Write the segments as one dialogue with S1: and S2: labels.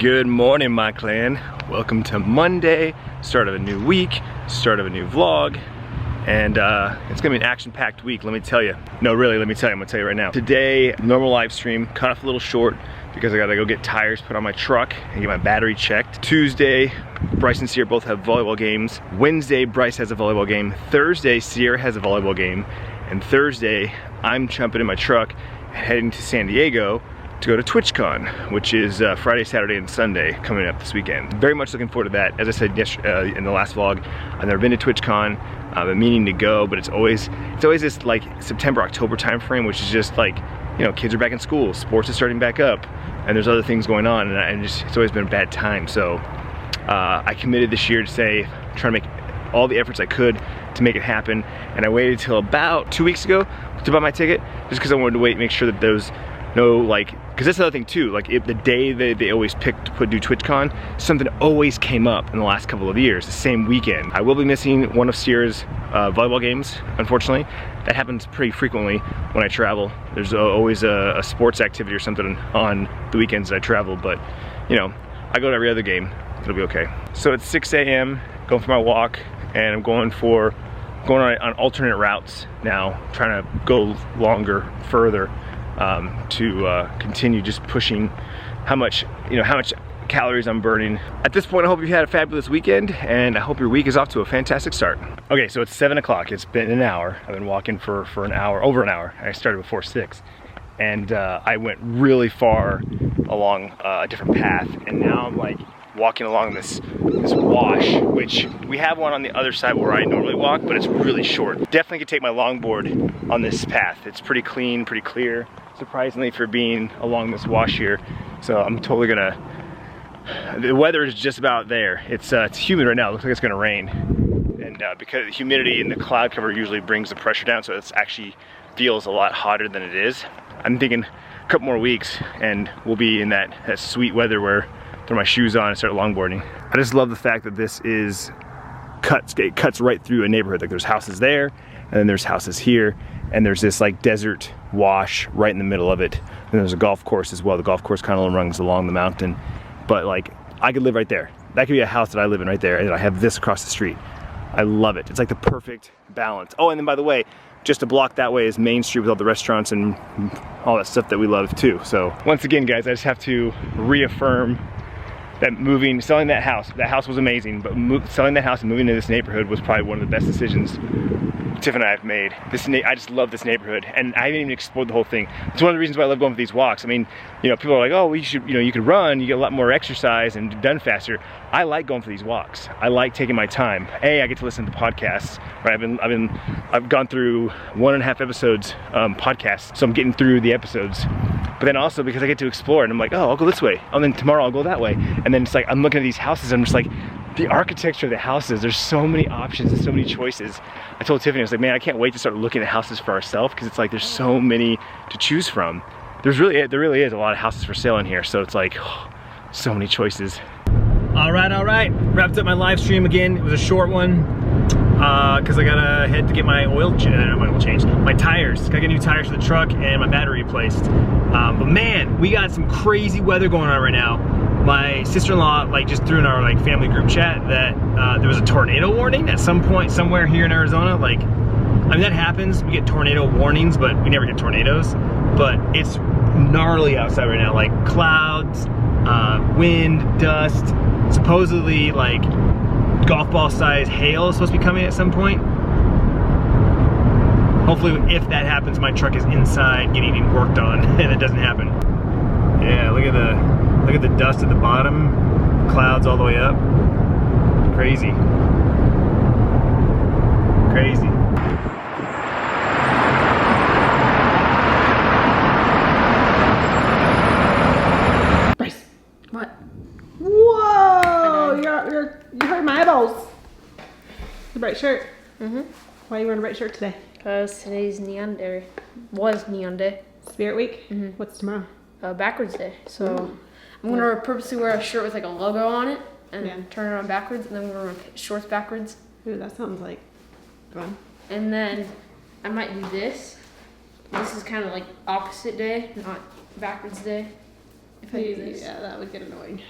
S1: Good morning, my clan. Welcome to Monday, start of a new week, start of a new vlog, and it's gonna be an action-packed week, let me tell you. No, really, let me tell you, I'm gonna tell you right now. Today, normal live stream, cut off a little short because I gotta go get tires put on my truck and get my battery checked. Tuesday, Bryce and Sierra both have volleyball games. Wednesday, Bryce has a volleyball game. Thursday, Sierra has a volleyball game. And Thursday, I'm jumping in my truck and heading to San Diego to go to TwitchCon, which is Friday, Saturday, and Sunday coming up this weekend. Very much looking forward to that. As I said yesterday, in the last vlog, I've never been to TwitchCon. I've been meaning to go, but it's always this like September, October time frame, which is just like, you know, kids are back in school, sports is starting back up, and there's other things going on, and it's always been a bad time. So I committed this year to try to make all the efforts I could to make it happen, and I waited till about 2 weeks ago to buy my ticket, just because I wanted to wait and make sure that those because that's another thing too, like if the day they always pick to do TwitchCon, something always came up in the last couple of years, the same weekend. I will be missing one of Sierra's volleyball games, unfortunately. That happens pretty frequently when I travel. There's always a sports activity or something on the weekends that I travel, but you know, I go to every other game, it'll be okay. So it's 6 a.m., going for my walk, and I'm going on alternate routes now, trying to go longer, further. To continue just pushing how much calories I'm burning. At this point, I hope you've had a fabulous weekend, and I hope your week is off to a fantastic start. Okay, so it's 7 o'clock. It's been an hour. I've been walking for an hour, over an hour. I started before 6, and I went really far along a different path, and now I'm like walking along this wash, which we have one on the other side where I normally walk, but it's really short. Definitely could take my longboard on this path. It's pretty clean, pretty clear, surprisingly, for being along this wash here. So I'm totally gonna, the weather is just about there. It's humid right now, it looks like it's gonna rain. And because the humidity and the cloud cover usually brings the pressure down, so it actually feels a lot hotter than it is. I'm thinking a couple more weeks and we'll be in that sweet weather where throw my shoes on and start longboarding. I just love the fact that this it cuts right through a neighborhood. Like there's houses there, and then there's houses here, and there's this like desert wash right in the middle of it. And there's a golf course as well. The golf course kind of runs along the mountain, but like I could live right there. That could be a house that I live in right there, and I have this across the street. I love it. It's like the perfect balance. Oh, and then by the way, just a block that way is Main Street with all the restaurants and all that stuff that we love too. So once again, guys, I just have to reaffirm that selling that house was amazing, but selling that house and moving to this neighborhood was probably one of the best decisions Tiff and I have made. I just love this neighborhood, and I haven't even explored the whole thing. It's one of the reasons why I love going for these walks. I mean, you know, people are like, oh, well, you could run, you get a lot more exercise and done faster. I like going for these walks. I like taking my time. I get to listen to podcasts. Right? I've gone through 1.5 episodes podcasts, so I'm getting through the episodes. But then also because I get to explore, and I'm like, oh, I'll go this way. And then tomorrow I'll go that way. And then it's like, I'm looking at these houses, and I'm just like, the architecture of the houses, there's so many options and so many choices. I told Tiffany, I was like, man, I can't wait to start looking at houses for ourselves, because it's like, there's so many to choose from. There really is a lot of houses for sale in here. So it's like, oh, so many choices. All right. Wrapped up my live stream again. It was a short one, because I gotta head to get my my tires. Gotta get new tires for the truck and my battery replaced. But man, we got some crazy weather going on right now. My sister-in-law just threw in our family group chat that there was a tornado warning at some point somewhere here in Arizona. I mean, that happens. We get tornado warnings, but we never get tornadoes. But it's gnarly outside right now. Like clouds, wind, dust. Supposedly golf ball size hail is supposed to be coming at some point. Hopefully, if that happens, my truck is inside getting worked on, and it doesn't happen. Yeah, look at the dust at the bottom, clouds all the way up. Crazy.
S2: Bryce, what? Whoa! You hurt my eyeballs. The bright shirt.
S3: Mm-hmm.
S2: Why are you wearing a bright shirt today?
S3: Because today's Neon Day. Was Neon Day.
S2: Spirit Week?
S3: Mm-hmm.
S2: What's tomorrow?
S3: Backwards Day. So I'm gonna purposely wear a shirt with a logo on it and turn it on backwards, and then I'm gonna wear shorts backwards.
S2: Ooh, that sounds like fun.
S3: And then I might do this. This is kind of like opposite day, not backwards day. If I do this.
S2: Yeah, that would get annoying.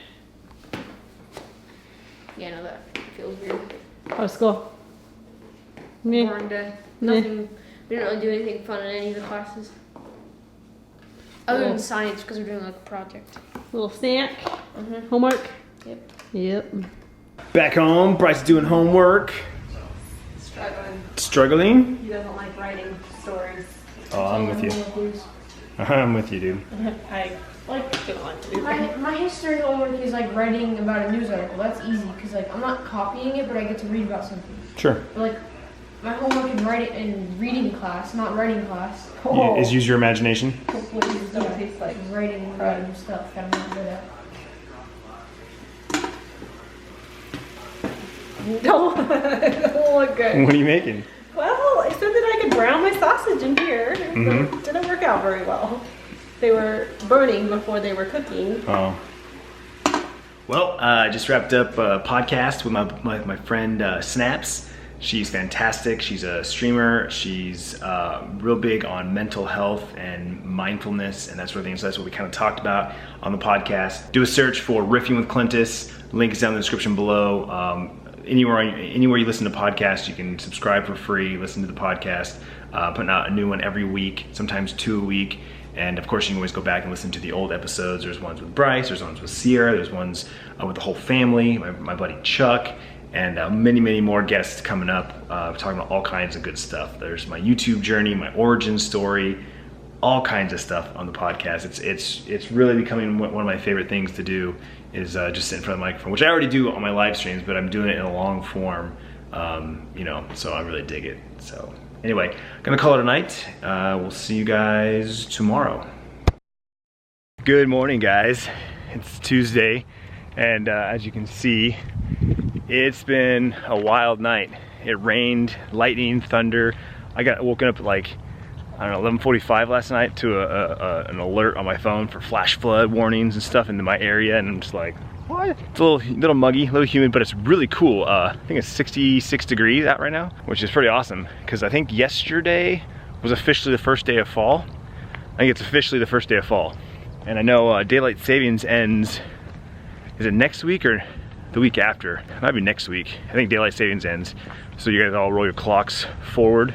S3: Yeah, no, that feels weird.
S2: How was school? Me.
S3: Boring day. Nothing. We didn't really do anything fun in any of the classes. Other than science, because we're doing like a project.
S2: Little snack. Homework.
S3: Yep.
S2: Yep.
S1: Back home, Bryce is doing homework. Struggling?
S2: He doesn't like writing stories.
S1: Oh, I'm with you. I'm with you, dude.
S2: I like to do
S3: My history homework is like writing about a news article. That's easy because like I'm not copying it, but I get to read about something.
S1: Sure.
S3: But, like my homework in reading class, not writing class.
S1: Is use your imagination.
S2: What does it taste like?
S3: Writing random stuff that I'm not good at.
S2: Don't look good.
S1: What are you making?
S2: Well, I said that I could brown my sausage in here. But it didn't work out very well. They were burning before they were cooking.
S1: Oh. Well, I just wrapped up a podcast with my friend Snaps. She's fantastic. She's a streamer. She's real big on mental health and mindfulness and that sort of thing. So that's what we kind of talked about on the podcast. Do a search for Riffing with Clintus. Link is down in the description below. Anywhere you listen to podcasts, you can subscribe for free, listen to the podcast, putting out a new one every week, sometimes 2 a week. And of course, you can always go back and listen to the old episodes. There's ones with Bryce, there's ones with Sierra, there's ones with the whole family, my buddy Chuck, and many, many more guests coming up, talking about all kinds of good stuff. There's my YouTube journey, my origin story, all kinds of stuff on the podcast. It's really becoming one of my favorite things to do is just sit in front of the microphone, which I already do on my live streams, but I'm doing it in a long form, you know, so I really dig it. So anyway, gonna call it a night. We'll see you guys tomorrow. Good morning, guys. It's Tuesday, and as you can see, it's been a wild night. It rained, lightning, thunder. I got woken up at like, I don't know, 11:45 last night to an alert on my phone for flash flood warnings and stuff into my area, and I'm just like, what? It's a little muggy, a little humid, but it's really cool. I think it's 66 degrees out right now, which is pretty awesome, because I think yesterday was officially the first day of fall. I think it's officially the first day of fall. And I know daylight savings ends, is it next week or the week after? It might be next week. I think daylight savings ends. So you guys all roll your clocks forward.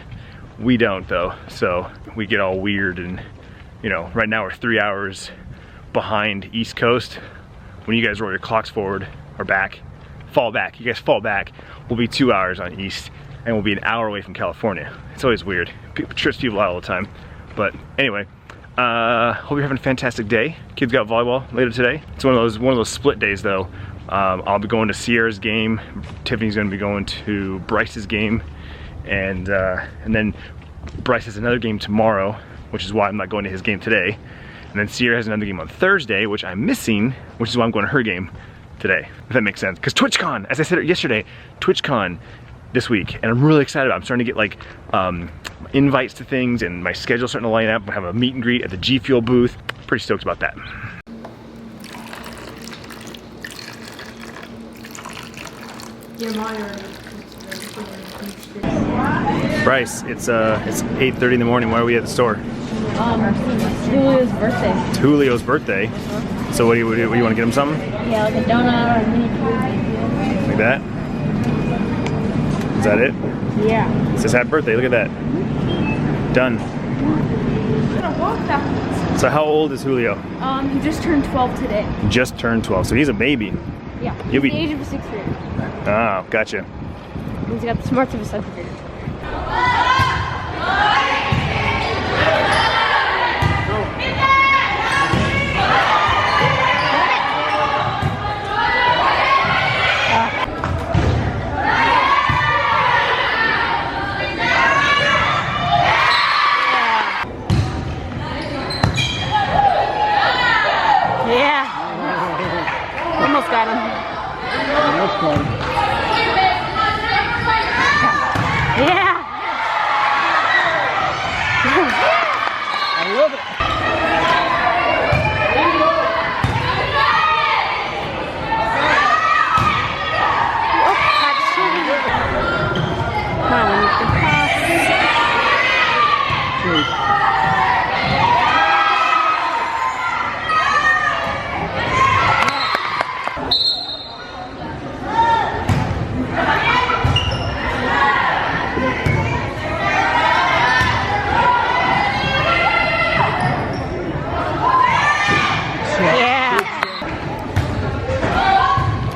S1: We don't though, so we get all weird, and you know, right now we're 3 hours behind East Coast. When you guys roll your clocks forward or back, fall back, you guys fall back, we'll be 2 hours on East, and we'll be an hour away from California. It's always weird. It trips people out all the time. But anyway, hope you're having a fantastic day. Kids got volleyball later today. It's one of those split days though. I'll be going to Sierra's game. Tiffany's gonna be going to Bryce's game. And then Bryce has another game tomorrow, which is why I'm not going to his game today. And then Sierra has another game on Thursday, which I'm missing, which is why I'm going to her game today, if that makes sense. Because TwitchCon, as I said yesterday, TwitchCon this week, and I'm really excited about it. I'm starting to get like invites to things, and my schedule's starting to line up. I have a meet and greet at the G Fuel booth. Pretty stoked about that. Bryce, it's 8:30 in the morning. Why are we at the store?
S2: It's Julio's birthday.
S1: It's Julio's birthday. So what do you want to get him something?
S2: Yeah, like a donut or a mini cookie.
S1: Like that? Is that it?
S2: Yeah.
S1: It says happy birthday. Look at that. Done.
S3: I'm gonna walk backwards.
S1: So how old is Julio?
S3: He just turned 12 today.
S1: Just turned 12. So he's a baby.
S3: Yeah.
S1: He'll
S3: He's
S1: be-
S3: the age of a 6th grader.
S1: Oh, gotcha.
S3: He's got the smarts of a 7th grader.
S2: Yeah. Almost got him. Yeah. I love it.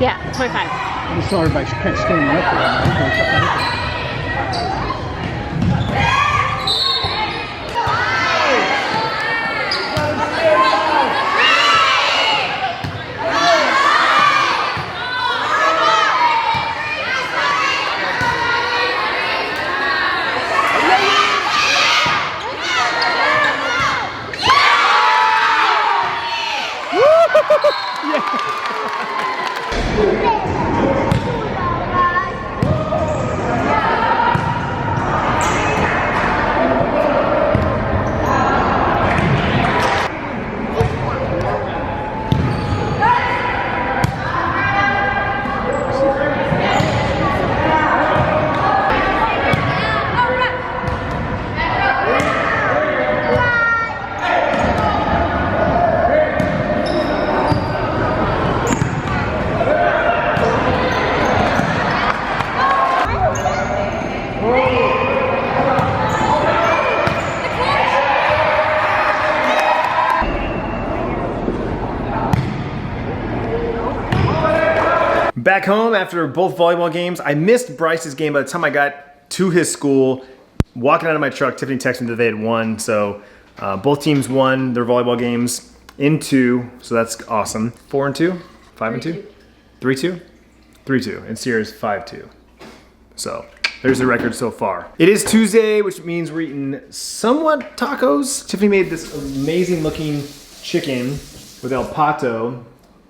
S3: Yeah, 25.
S4: I just saw everybody kind of standing up there.
S1: Back home after both volleyball games. I missed Bryce's game by the time I got to his school. Walking out of my truck, Tiffany texted me that they had won. So both teams won their volleyball games in 2. So that's awesome. 4-2, 5-2, 3-2, 3-2, and Sierra's 5-2. So there's the record so far. It is Tuesday, which means we're eating somewhat tacos. Tiffany made this amazing looking chicken with El Pato.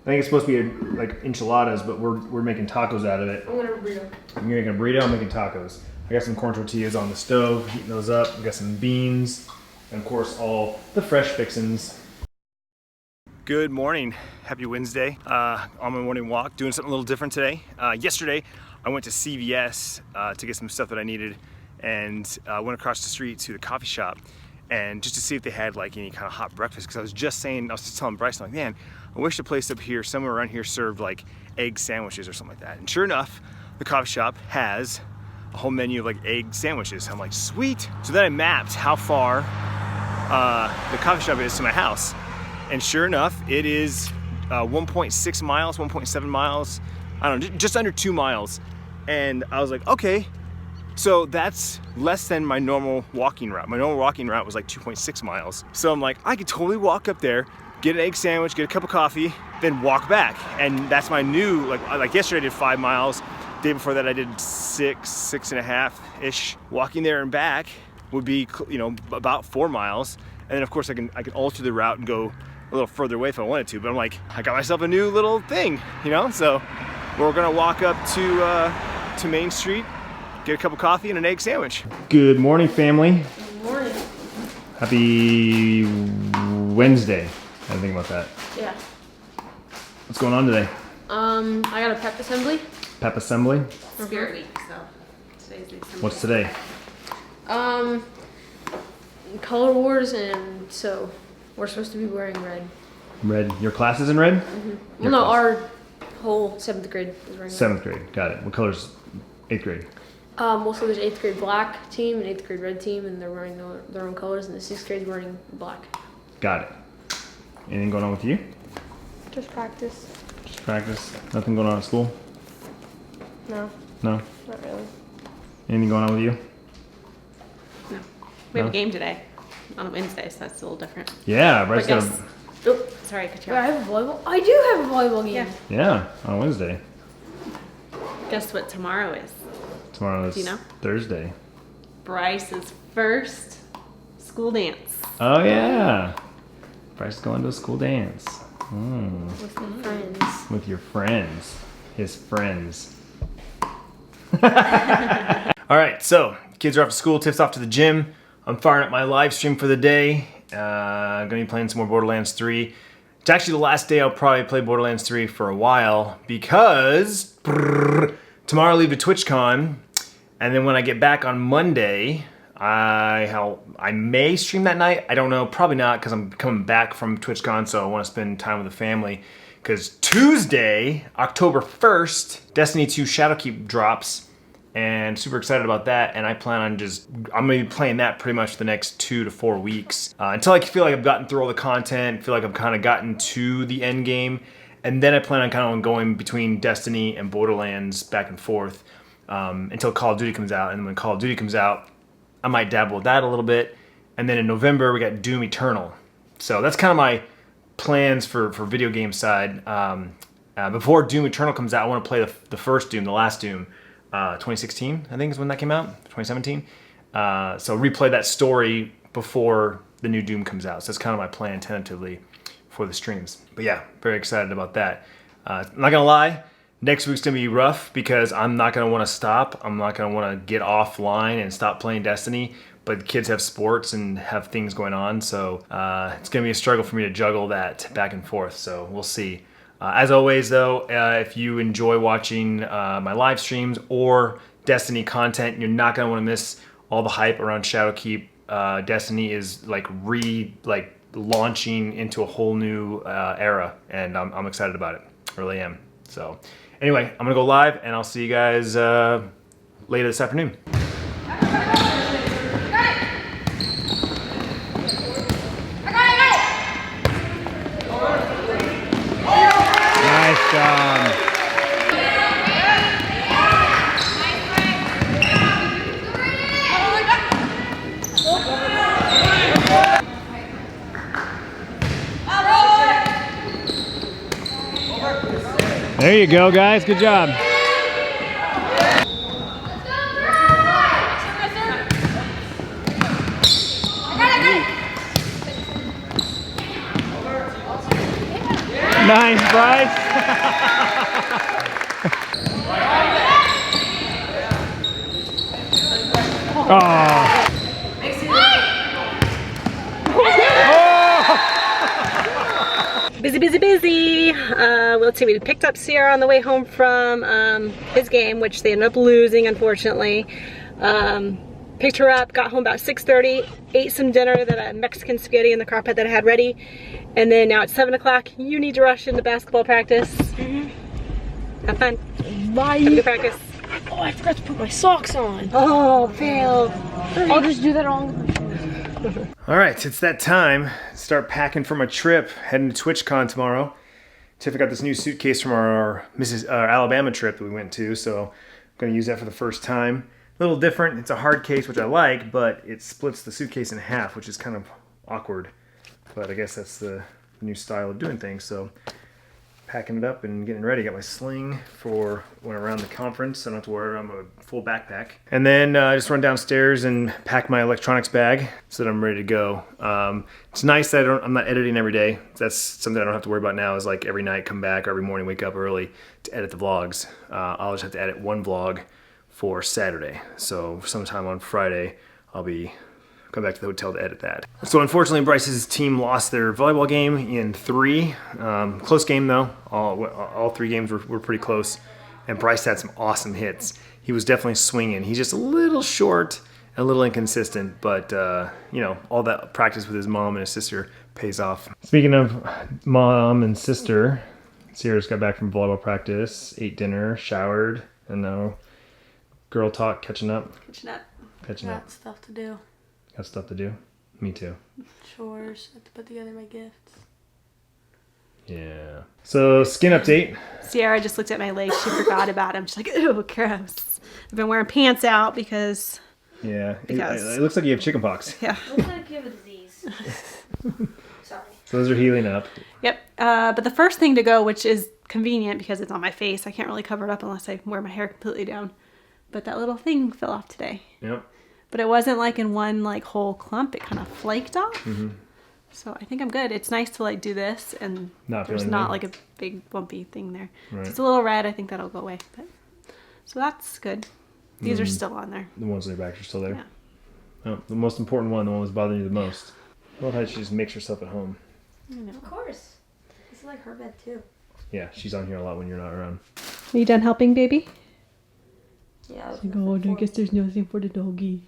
S1: I think it's supposed to be like enchiladas, but we're making tacos out of it.
S3: I'm gonna burrito.
S1: You're making a burrito, I'm making tacos. I got some corn tortillas on the stove, heating those up. I got some beans, and of course all the fresh fixins. Good morning, happy Wednesday. On my morning walk, doing something a little different today. Yesterday, I went to CVS to get some stuff that I needed, and went across the street to the coffee shop, and just to see if they had like any kind of hot breakfast, because I was just telling Bryce, I'm like, man, I wish the place up here, somewhere around here, served like egg sandwiches or something like that. And sure enough, the coffee shop has a whole menu of like egg sandwiches. I'm like, sweet. So then I mapped how far the coffee shop is to my house. And sure enough, it is 1.6 miles, 1.7 miles, I don't know, just under 2 miles. And I was like, okay, so that's less than my normal walking route. My normal walking route was like 2.6 miles. So I'm like, I could totally walk up there, get an egg sandwich, get a cup of coffee, then walk back. And that's my new, like yesterday I did 5 miles. The day before that I did 6.5-ish. Walking there and back would be, you know, about 4 miles. And then of course I can alter the route and go a little further away if I wanted to. But I'm like, I got myself a new little thing, you know? So we're gonna walk up to Main Street, get a cup of coffee and an egg sandwich. Good morning, family.
S3: Good morning.
S1: Happy Wednesday. I didn't think about that.
S3: Yeah.
S1: What's going on today?
S3: I got a pep assembly.
S1: Pep assembly?
S2: Spirit week, so today's the assembly.
S1: What's today?
S3: Color Wars, and so we're supposed to be wearing red.
S1: Red. Your class is in red?
S3: Mm-hmm. Well, no, our whole 7th grade is wearing red.
S1: 7th grade. Got it. What color's 8th grade?
S3: Also there's 8th grade black team and 8th grade red team, and they're wearing their own colors, and the 6th grade's wearing black.
S1: Got it. Anything going on with you?
S3: Just practice.
S1: Just practice. Nothing going on at school?
S3: No,
S1: No?
S3: not really.
S1: Anything going on with you?
S2: No. We have
S1: No?
S2: a game today on a Wednesday, so that's a little different.
S1: Yeah, Bryce
S2: But
S1: got
S2: yes. Oh, sorry, I cut you
S3: Wait, I
S2: off.
S3: have a volleyball? I do have a volleyball game.
S2: Yeah.
S1: Yeah, on Wednesday.
S2: Guess what tomorrow is?
S1: Tomorrow is
S2: Do you know?
S1: Thursday.
S2: Bryce's first school dance.
S1: Oh yeah. Bryce is going to a school dance.
S3: With my friends.
S1: With your friends. His friends. Alright, so kids are off to school, Tiff's off to the gym. I'm firing up my live stream for the day. Gonna be playing some more Borderlands 3. It's actually the last day I'll probably play Borderlands 3 for a while because tomorrow I leave to TwitchCon, and then when I get back on Monday, I may stream that night. I don't know, probably not, because I'm coming back from TwitchCon, so I want to spend time with the family. Because Tuesday, October 1st, Destiny 2 Shadowkeep drops, and super excited about that. And I plan on I'm gonna be playing that pretty much the next 2 to 4 weeks until I feel like I've gotten through all the content, feel like I've kind of gotten to the end game, And then I plan on kind of going between Destiny and Borderlands back and forth until Call of Duty comes out. And when Call of Duty comes out, I might dabble with that a little bit. And then in November, we got Doom Eternal. So that's kind of my plans for video game side. Before Doom Eternal comes out, I want to play the first Doom, the last Doom. 2016, I think is when that came out, 2017. So replay that story before the new Doom comes out. So that's kind of my plan tentatively for the streams. But yeah, very excited about that. I'm not gonna lie, next week's gonna be rough because I'm not gonna want to stop. I'm not gonna want to get offline and stop playing Destiny. But the kids have sports and have things going on, so it's gonna be a struggle for me to juggle that back and forth. So we'll see. As always, though, if you enjoy watching my live streams or Destiny content, you're not going to want to miss all the hype around Shadowkeep. Destiny is launching into a whole new era, and I'm excited about it. I really am. So anyway, I'm going to go live, and I'll see you guys later this afternoon. There you go, guys. Good job. Nice, Bryce. Oh.
S2: Busy. Let's see, we picked up Sierra on the way home from his game, which they ended up losing, unfortunately. Picked her up, got home about 6:30, ate some dinner, that Mexican spaghetti in the crock pot that I had ready. And then now it's 7 o'clock. You need to rush into basketball practice. Have fun.
S3: Bye.
S2: Have a good practice.
S3: Oh, I forgot to put my socks on.
S2: Oh, failed.
S3: I'll just do that on.
S1: All right, it's that time. Start packing for my trip. Heading to TwitchCon tomorrow. Tiff got this new suitcase from our Alabama trip that we went to, so I'm going to use that for the first time. A little different. It's a hard case, which I like, but it splits the suitcase in half, which is kind of awkward. But I guess that's the new style of doing things. So packing it up and getting ready. Got my sling for when around the conference. I don't have to worry about a full backpack. And then I just run downstairs and pack my electronics bag so that I'm ready to go. It's nice that I'm not editing every day. That's something I don't have to worry about now, is like every night come back or every morning wake up early to edit the vlogs. I'll just have to edit one vlog for Saturday. So sometime on Friday, I'll be come back to the hotel to edit that. So unfortunately, Bryce's team lost their volleyball game in 3. Close game though. All 3 games were pretty close. And Bryce had some awesome hits. He was definitely swinging. He's just a little short, a little inconsistent, but you know, all that practice with his mom and his sister pays off. Speaking of mom and sister, Sierra's got back from volleyball practice, ate dinner, showered, and now girl talk, catching up.
S5: Got stuff to do.
S1: Got stuff to do? Me too.
S5: Chores. I have to put together my gifts.
S1: Yeah. So, skin update.
S2: Sierra just looked at my legs. She forgot about him. She's like, ew, gross. I've been wearing pants out because...
S1: Yeah. It looks like you have chickenpox.
S2: Yeah.
S5: Looks like you have a disease. Sorry.
S1: So those are healing up.
S2: Yep. But the first thing to go, which is convenient because it's on my face, I can't really cover it up unless I wear my hair completely down. But that little thing fell off today.
S1: Yep.
S2: But it wasn't like in one like whole clump. It kind of flaked off.
S1: Mm-hmm.
S2: So I think I'm good. It's nice to like do this and there's not like a big bumpy thing there.
S1: Right.
S2: So it's a little red. I think that'll go away. But so that's good. These are still on there.
S1: The ones in the back are still there.
S2: Yeah.
S1: Oh, the most important one, the one that's bothering you the most. I love how she just makes herself at home.
S2: I know.
S5: Of course. This is like her bed too.
S1: Yeah, she's on here a lot when you're not around.
S2: Are you done helping, baby?
S5: Yeah.
S2: Oh, I guess there's nothing for the doggy.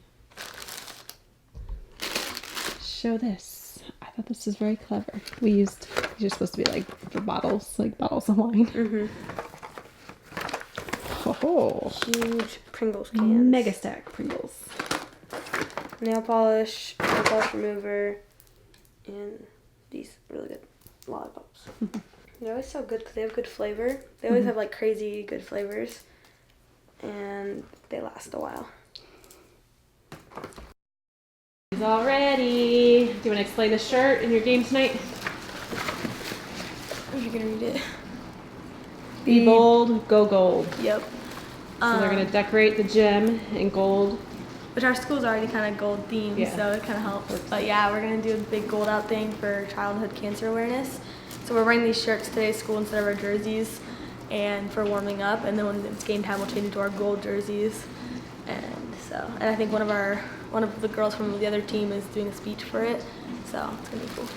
S2: Show this. I thought this was very clever. These are supposed to be like for bottles, like bottles of wine.
S5: Mm-hmm.
S2: Oh,
S5: Huge Pringles cans.
S2: mega stack Pringles.
S5: Nail polish remover, and these really good lollipops. They always sell good because they have good flavor. They always have like crazy good flavors, and they last a while.
S2: He's all ready. Do you want to explain the shirt in your game tonight?
S5: You're gonna read it.
S2: Be bold, go gold.
S5: Yep.
S2: So they're gonna decorate the gym in gold.
S5: Which our school's already kind of gold themed,
S2: Yeah.
S5: so it kind of helps. But yeah, we're gonna do a big gold out thing for childhood cancer awareness. So we're wearing these shirts today at school instead of our jerseys, and for warming up. And then when it's game time, we'll change into our gold jerseys. And I think one of the girls from the other team is doing a speech for it. So it's gonna be cool.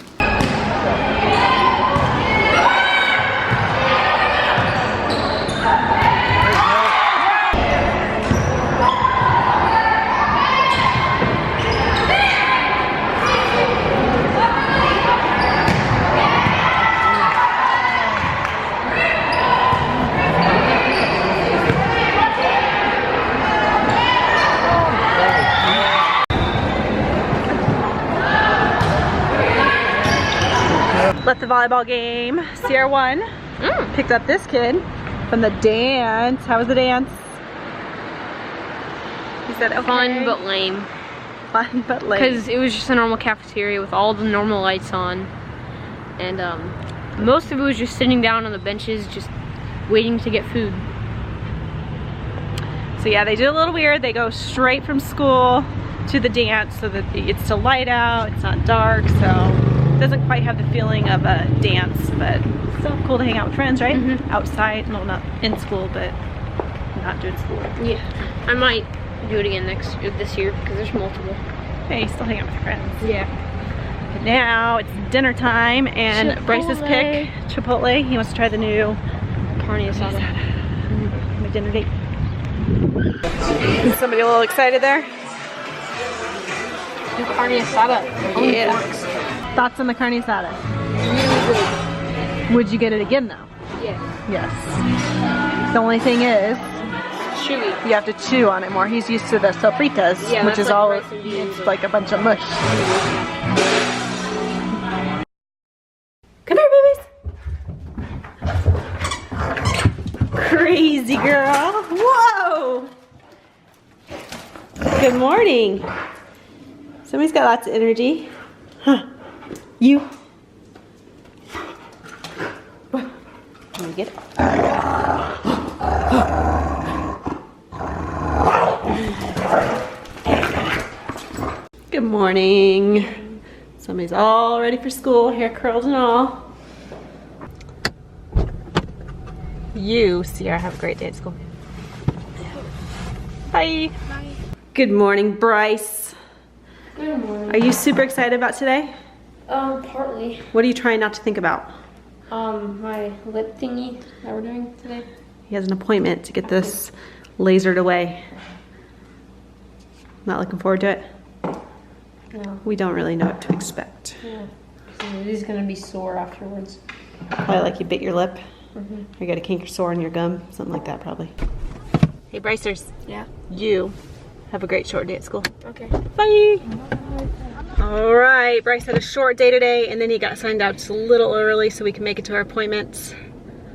S2: Left the volleyball game. Sierra won. Picked up this kid from the dance. How was the dance? He said okay.
S3: Fun but lame.
S2: Fun but lame.
S3: Because it was just a normal cafeteria with all the normal lights on. And most of it was just sitting down on the benches, just waiting to get food.
S2: So yeah, they did a little weird. They go straight from school to the dance so that it's still light out, it's not dark, so it doesn't quite have the feeling of a dance, but still cool to hang out with friends, right? Outside, no, not in school, but not doing school.
S3: Yeah, I might do it again this year because there's multiple.
S2: Hey, still hang out with your friends.
S3: Yeah.
S2: But now it's dinner time and
S3: Chipotle.
S2: Bryce's pick, Chipotle. He wants to try the new
S3: Carne asada.
S2: my dinner date. Is somebody a little excited there?
S3: New carne asada.
S2: Yeah. Thoughts on the carne asada?
S3: Really good.
S2: Would you get it again though?
S3: Yeah.
S2: Yes. The only thing is,
S3: Chewy.
S2: you have to chew on it more. He's used to the sofritas,
S3: Yeah,
S2: which
S3: that's
S2: is
S3: like
S2: all,
S3: rice and beans.
S2: it's like a bunch of mush. Come here, babies. Crazy girl. Whoa. Good morning. Somebody's got lots of energy. Huh. You. Let me get it. Good morning. Somebody's all ready for school, hair curled and all. You, Sierra, have a great day at school. Bye.
S3: Bye.
S2: Good morning, Bryce.
S3: Good morning.
S2: Are you super excited about today?
S3: Partly.
S2: What are you trying not to think about?
S3: My lip thingy that we're doing today.
S2: He has an appointment to get this lasered away. Not looking forward to it?
S3: No.
S2: We don't really know what to expect.
S3: Yeah. It is gonna be sore afterwards.
S2: Probably like you bit your lip. Or you got a kink or sore in your gum. Something like that probably. Hey Brycers.
S3: Yeah.
S2: You have a great short day at school.
S3: Okay.
S2: Bye. All right, Bryce had a short day today and then he got signed out just a little early so we can make it to our appointments.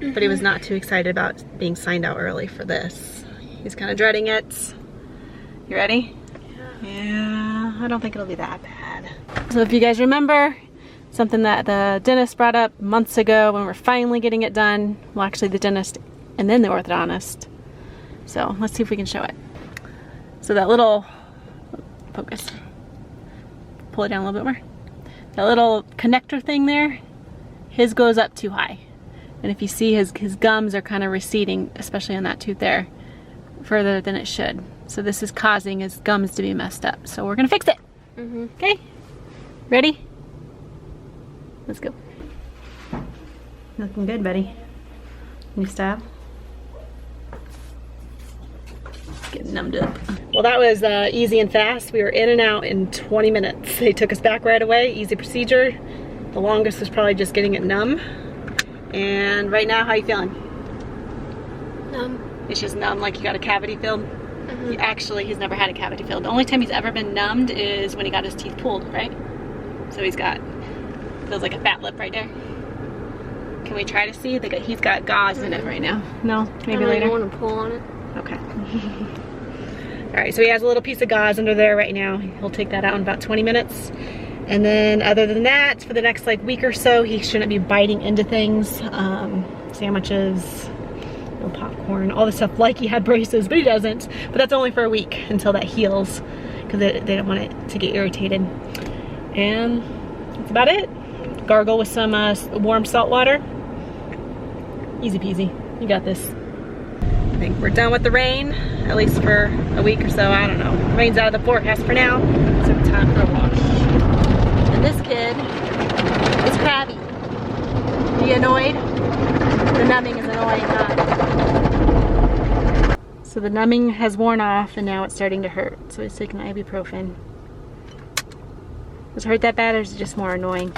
S2: But he was not too excited about being signed out early for this. He's kind of dreading it. You ready? Yeah, I don't think it'll be that bad. So if you guys remember, something that the dentist brought up months ago when we're finally getting it done. Well, actually the dentist and then the orthodontist. So let's see if we can show it. So that little, focus, pull it down a little bit more. That little connector thing there, his goes up too high. And if you see his gums are kind of receding, especially on that tooth there, further than it should. So this is causing his gums to be messed up. So we're gonna fix it. Okay? Ready? Let's go. Looking good, buddy. New style. Getting numbed up. Well, that was easy and fast. We were in and out in 20 minutes. They took us back right away. Easy procedure. The longest was probably just getting it numb. And right now, how are you feeling?
S3: Numb.
S2: It's just numb, like you got a cavity filled. Actually, he's never had a cavity filled. The only time he's ever been numbed is when he got his teeth pulled, right? So he's got, feels like a fat lip right there. Can we try to see? He's got gauze in it right now. No? Maybe
S3: I
S2: later?
S3: don't want to pull on it.
S2: Okay. Alright, so he has a little piece of gauze under there right now. He'll take that out in about 20 minutes. And then other than that, for the next like week or so, he shouldn't be biting into things. Sandwiches, popcorn, all the stuff like he had braces, but he doesn't. But that's only for a week until that heals, because they don't want it to get irritated. And that's about it. Gargle with some warm salt water. Easy peasy. You got this. I think we're done with the rain, at least for a week or so. I don't know. Rain's out of the forecast for now, so it's time for a wash. And this kid is crabby. Are you annoyed? The numbing is annoying, huh? So the numbing has worn off and now it's starting to hurt. So he's taking ibuprofen. Does it hurt that bad, or is it just more annoying?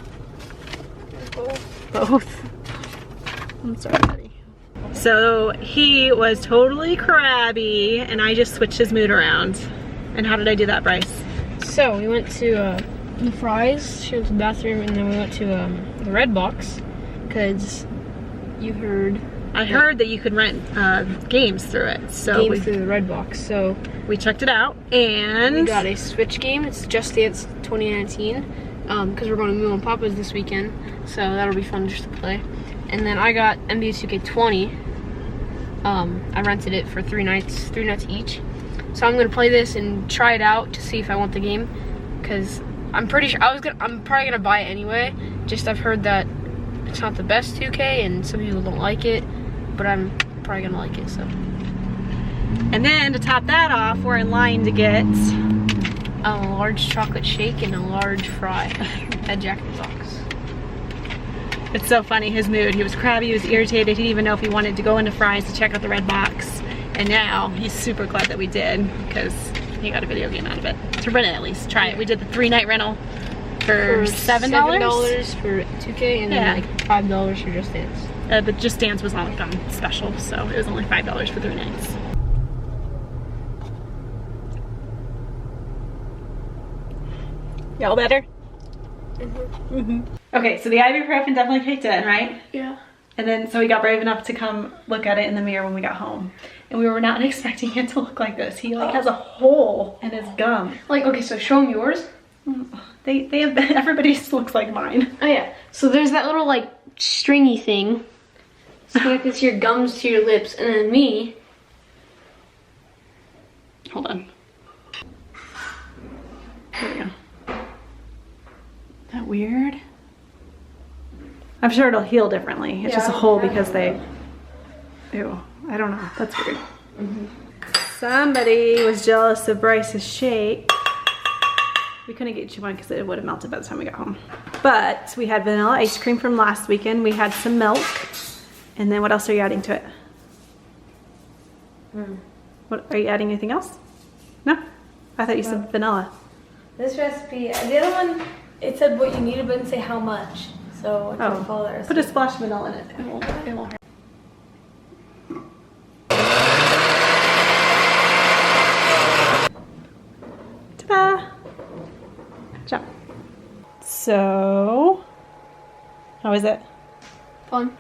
S2: Both. I'm sorry, buddy. So he was totally crabby and I just switched his mood around. And how did I do that, Bryce?
S3: So we went to the Fry's, she was in the bathroom, and then we went to the Red Box, because you heard...
S2: I heard that you could rent games through it. So
S3: games through the Red Box, so...
S2: We checked it out, and...
S3: We got a Switch game. It's Just Dance 2019, because we're going to Moo and Papa's this weekend, so that'll be fun just to play. And then I got NBA 2K20. I rented it for 3 nights each. So I'm gonna play this and try it out to see if I want the game, because I'm pretty sure I'm probably gonna buy it anyway. Just I've heard that it's not the best 2K and some people don't like it, but I'm probably gonna like it. So.
S2: And then to top that off, we're in line to get
S3: a large chocolate shake and a large fry at Jack in the Box.
S2: It's so funny, his mood. He was crabby, he was irritated, he didn't even know if he wanted to go into Fry's to check out the Red Box. And now he's super glad that we did, because he got a video game out of it. To rent it at least, try it. We did the 3-night rental for $7.
S3: $7 for 2K and then like $5 for Just Dance.
S2: But Just Dance was on special, so it was only $5 for 3 nights. Y'all better? Okay, so the ibuprofen definitely kicked in, right?
S3: Yeah.
S2: And then, so he got brave enough to come look at it in the mirror when we got home. And we were not expecting it to look like this. He like has a hole in his gum.
S3: Like, okay, so show him yours.
S2: They have, everybody's looks like mine.
S3: Oh yeah, so there's that little like stringy thing. So connected to your gums to your lips, and then me.
S2: Hold on. There we go. That weird? I'm sure it'll heal differently. It's just a hole because they... Ew, I don't know. That's weird. Somebody was jealous of Bryce's shake. We couldn't get you one because it would have melted by the time we got home. But we had vanilla ice cream from last weekend. We had some milk. And then what else are you adding to it? What, are you adding anything else? No? I thought you said vanilla.
S5: This recipe, the other one, it said what you needed, but it didn't say how much. So I couldn't follow that recipe.
S2: Put a splash of vanilla in it. It won't hurt. Ta-da! Good job. So, how is it?
S3: Fun.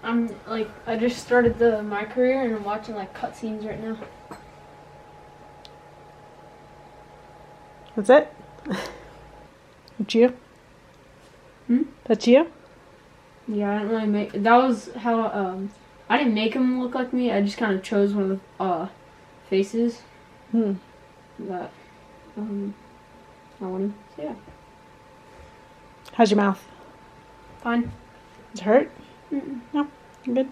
S3: I'm like, I just started my career and I'm watching like cutscenes right now.
S2: That's it? That's you? That's you?
S3: Yeah, I didn't really make, that was how, I didn't make him look like me, I just kind of chose one of the, faces. That, I wanted, so yeah.
S2: How's your mouth?
S3: Fine.
S2: Does it hurt? No? You're good?